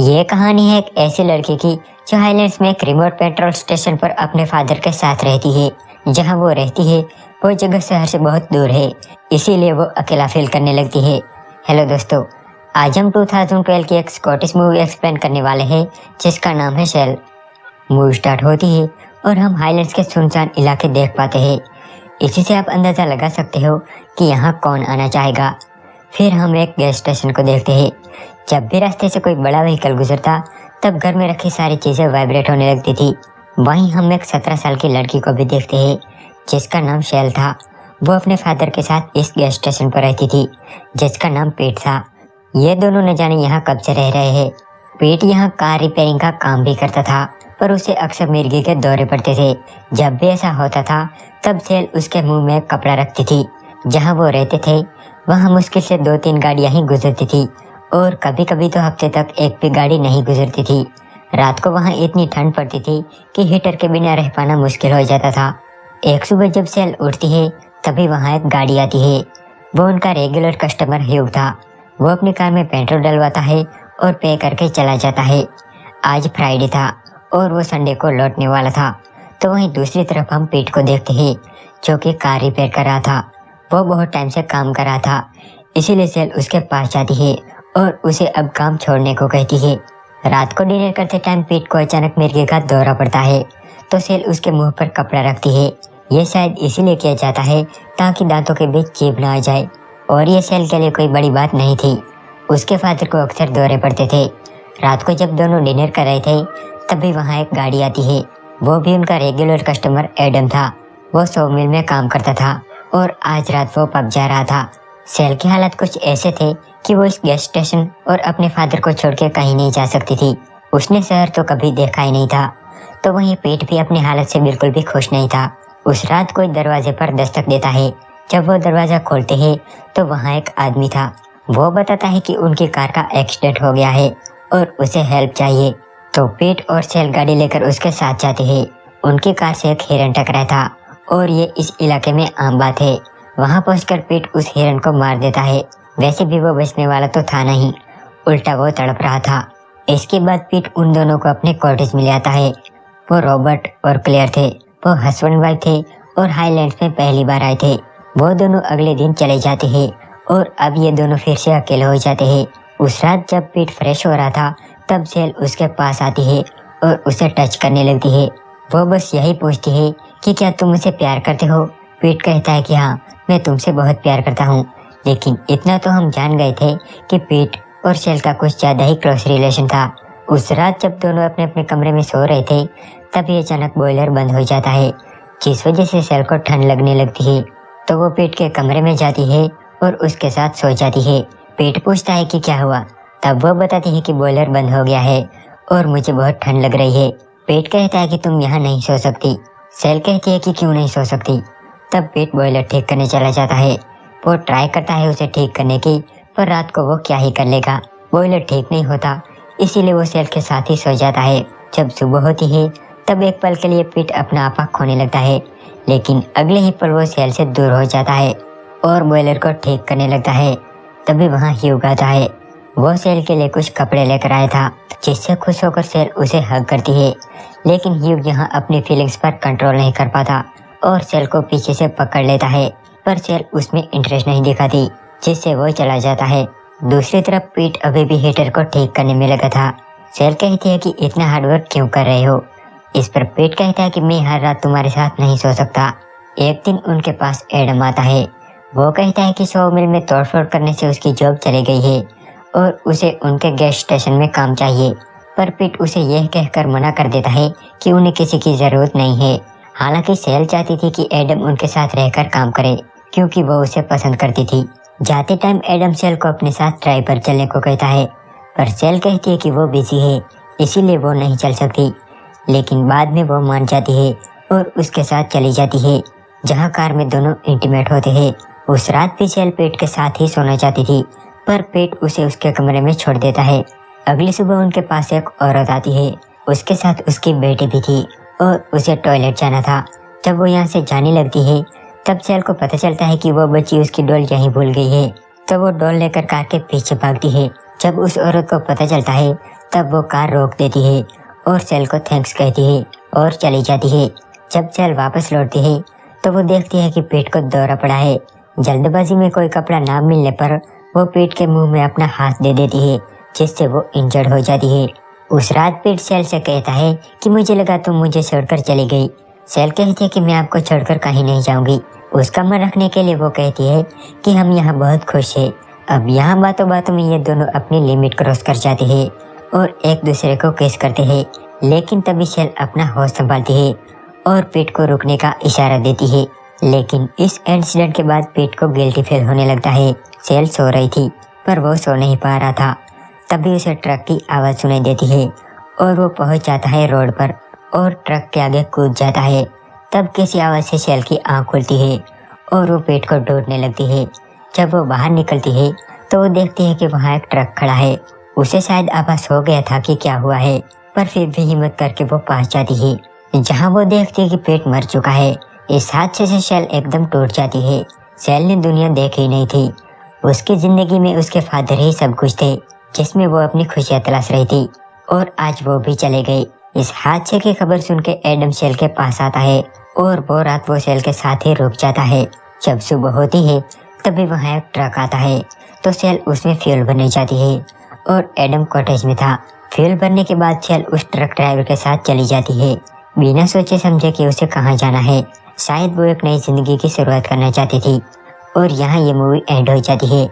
ये कहानी है एक ऐसी लड़की की जो हाईलैंड्स में एक रिमोट पेट्रोल स्टेशन पर अपने फादर के साथ रहती है। जहां वो रहती है वो जगह शहर से बहुत दूर है, इसीलिए वो अकेला फील करने लगती है। हेलो दोस्तों, आज हम 2012 की एक स्कॉटिश मूवी एक्सप्लेन करने वाले हैं जिसका नाम है शेल। मूवी स्टार्ट होती है और हम हाईलैंड्स के सुनसान इलाके देख पाते हैं। इसी से आप अंदाजा लगा सकते हो कि यहाँ कौन आना चाहेगा। फिर हम एक गैस स्टेशन को देखते हैं। जब भी रास्ते से कोई बड़ा व्हीकल गुजरता तब घर में रखी सारी चीजें वाइब्रेट होने लगती थी। वहीं हम एक 17 साल की लड़की को भी देखते हैं जिसका नाम शेल था। वो अपने फादर के साथ इस गैस स्टेशन पर रहती थी जिसका नाम पीट था। ये दोनों न जाने यहाँ कब से रह रहे हैं। पीट यहाँ कार रिपेयरिंग का काम भी करता था पर उसे अक्सर मिर्गी के दौरे पड़ते थे। जब भी ऐसा होता था तब शेल उसके मुंह में कपड़ा रखती थी। जहाँ वो रहते थे वहाँ मुश्किल से 2-3 गाड़ियाँ ही गुजरती थी और कभी कभी तो हफ्ते तक एक भी गाड़ी नहीं गुजरती थी। रात को वहाँ इतनी ठंड पड़ती थी कि हीटर के बिना रह पाना मुश्किल हो जाता था। एक सुबह जब शेल उठती है तभी वहाँ एक गाड़ी आती है। वो उनका रेगुलर कस्टमर ह्यूग था। वो अपनी कार में पेट्रोल डलवाता है और पे करके चला जाता है। आज फ्राइडे था और वो संडे को लौटने वाला था। तो वहीं दूसरी तरफ हम पीट को देखते हैं जो कि कार रिपेयर कर रहा था। वो बहुत टाइम से काम कर रहा था, इसीलिए शेल उसके पास जाती है और उसे अब काम छोड़ने को कहती है। रात को डिनर करते टाइम पीट को अचानक मिर्गी का दौरा पड़ता है तो शेल उसके मुंह पर कपड़ा रखती है। ये शायद इसीलिए किया जाता है ताकि दांतों के बीच चीप ना आ जाए, और ये शेल के लिए कोई बड़ी बात नहीं थी। उसके फादर को अक्सर दौरे पड़ते थे। रात को जब दोनों डिनर कर रहे थे तभी वहाँ एक गाड़ी आती है। वो भी उनका रेगुलर कस्टमर एडम था। वो सॉ मिल में काम करता था और आज रात वो पब जा रहा था। शेल की हालत कुछ ऐसे थे कि वो इस गैस स्टेशन और अपने फादर को छोड़ के कहीं नहीं जा सकती थी। उसने शहर तो कभी देखा ही नहीं था। तो वहीं पीट भी अपनी हालत से बिल्कुल भी खुश नहीं था। उस रात कोई दरवाजे पर दस्तक देता है। जब वो दरवाजा खोलते हैं तो वहाँ एक आदमी था। वो बताता है कि उनकी कार का एक्सीडेंट हो गया है और उसे हेल्प चाहिए। तो पीट और शेल गाड़ी लेकर उसके साथ जाते हैं। उनकी कार से एक हिरन टकराया था और ये इस इलाके में आम बात है। वहाँ पहुंचकर पीट उस हिरन को मार देता है। वैसे भी वो बचने वाला तो था नहीं, उल्टा वो तड़प रहा था। इसके बाद पीट उन दोनों को अपने कॉटेज में ले आता है। वो रॉबर्ट और क्लेयर थे। वो हस्बैंड वाइफ थे और हाईलैंड्स में पहली बार आए थे। वो दोनों अगले दिन चले जाते हैं और अब ये दोनों फिर से अकेले हो जाते हैं। उस रात जब पीट फ्रेश हो रहा था तब शेल उसके पास आती है और उसे टच करने लगती है। वो बस यही पूछती है कि क्या तुम मुझसे प्यार करते हो। पीट कहता है कि हाँ, मैं तुमसे बहुत प्यार करता हूँ। लेकिन इतना तो हम जान गए थे कि पीट और शेल का कुछ ज़्यादा ही क्लोज रिलेशन था। उस रात जब दोनों अपने अपने कमरे में सो रहे थे तभी अचानक बॉयलर बंद हो जाता है, जिस वजह से शेल को ठंड लगने लगती है। तो वो पीट के कमरे में जाती है और उसके साथ सो जाती है। पीट पूछता है कि क्या हुआ। तब वो बताती है कि बॉयलर बंद हो गया है और मुझे बहुत ठंड लग रही है। पीट कहता है कि तुम यहाँ नहीं सो सकती। शेल कहती है कि क्यों नहीं सो सकती। तब पीट बॉयलर ठीक करने चला जाता है। वो ट्राई करता है उसे ठीक करने की, पर रात को वो क्या ही कर लेगा। बॉयलर ठीक नहीं होता, इसीलिए वो शेल के साथ ही सो जाता है। जब सुबह होती है तब एक पल के लिए पीट अपना आपा खोने लगता है, लेकिन अगले ही पल वो शेल से दूर हो जाता है और बॉयलर को ठीक करने लगता है। तभी वहाँ ह्यूग आता है। वो शेल के लिए कुछ कपड़े लेकर आया था, जिससे खुश होकर शेल उसे हग करती है। लेकिन ह्यूग यहाँ अपनी फीलिंग्स पर कंट्रोल नहीं कर पाता और शेल को पीछे से पकड़ लेता है, पर शेल उसमें इंटरेस्ट नहीं दिखाती, जिससे वो चला जाता है। दूसरी तरफ पीट अभी भी हीटर को ठीक करने में लगा था। शेल कहती है कि इतना हार्डवर्क क्यों कर रहे हो। इस पर पीट कहता है कि मैं हर रात तुम्हारे साथ नहीं सो सकता। एक दिन उनके पास एडम आता है। वो कहता है कि सॉ मिल में तोड़फोड़ करने से उसकी जॉब चली गई है और उसे उनके गैस स्टेशन में काम चाहिए। पर पीट उसे यह कहकर मना कर देता है कि उन्हें किसी की जरूरत नहीं है। हालांकि शेल चाहती थी कि एडम उनके साथ रहकर काम करे क्योंकि वो उसे पसंद करती थी। जाते टाइम एडम शेल को अपने साथ ड्राइव पर चलने को कहता है, पर शेल कहती है कि वो बिजी है, इसीलिए वो नहीं चल सकती। लेकिन बाद में वो मान जाती है और उसके साथ चली जाती है, जहाँ कार में दोनों इंटीमेट होते हैं। उस रात भी शेल पेट के साथ ही सोना चाहती थी, पर पेट उसे उसके कमरे में छोड़ देता है। अगली सुबह उनके पास एक औरत आती है। उसके साथ उसकी बेटी भी थी और उसे टॉयलेट जाना था। जब वो यहाँ से जाने लगती है तब शेल को पता चलता है कि वो बच्ची उसकी डॉल यहीं भूल गई है। तो वो डॉल लेकर कार के पीछे भागती है। जब उस औरत को पता चलता है तब वो कार रोक देती है और सेल को थैंक्स कहती है और चली जाती है। जब सेल वापस लौटती है तो वो देखती है कि पीट को दौरा पड़ा है। जल्दबाजी में कोई कपड़ा ना मिलने पर वो पीट के मुंह में अपना हाथ दे देती है, जिससे वो इंजर्ड हो जाती है। उस रात पीट सेल से कहता है कि मुझे लगा तुम मुझे छोड़कर चली गई। सेल कहती है कि मैं आपको छोड़कर कहीं नहीं जाऊंगी। उसका मन रखने के लिए वो कहती है कि हम यहाँ बहुत खुश हैं। अब यहाँ बातों बातों में ये दोनों अपनी लिमिट क्रॉस कर जाते हैं और एक दूसरे को किस करते हैं। लेकिन तभी सेल अपना होश संभालती है और पीट को रुकने का इशारा देती है। लेकिन इस इंसिडेंट के बाद पीट को गिल्टी फील होने लगता है। सेल सो रही थी पर वो सो नहीं पा रहा था। तभी उसे ट्रक की आवाज़ सुनाई देती है और वो पहुंच जाता है रोड पर और ट्रक के आगे कूद जाता है। तब किसी आवाज़ से सेल की आँख खुलती है और वो पीट को ढूंढने लगती है। जब वो बाहर निकलती है तो वो देखती है कि वहाँ एक ट्रक खड़ा है। उसे शायद आभास हो गया था कि क्या हुआ है, पर फिर भी हिम्मत करके वो पास जाती है, जहाँ वो देखती है कि पीट मर चुका है। इस हादसे से सेल एकदम टूट जाती है। सेल ने दुनिया देखी नहीं थी। उसकी जिंदगी में उसके फादर ही सब कुछ थे, जिसमें वो अपनी खुशियाँ तलाश रही थी, और आज वो भी चले गए। इस हादसे की खबर सुन के एडम सेल के पास आता है और वो रात वो सेल के साथ ही रुक जाता है। जब सुबह होती है तभी वहाँ एक ट्रक आता है तो सेल उसमें फ्यूल भरने जाती है और एडम कॉटेज में था। फ्यूल भरने के बाद सेल उस ट्रक ड्राइवर के साथ चली जाती है, बिना सोचे समझे कि उसे कहाँ जाना है। शायद वो एक नई जिंदगी की शुरुआत करना चाहती थी और यहाँ ये मूवी एंड हो जाती है।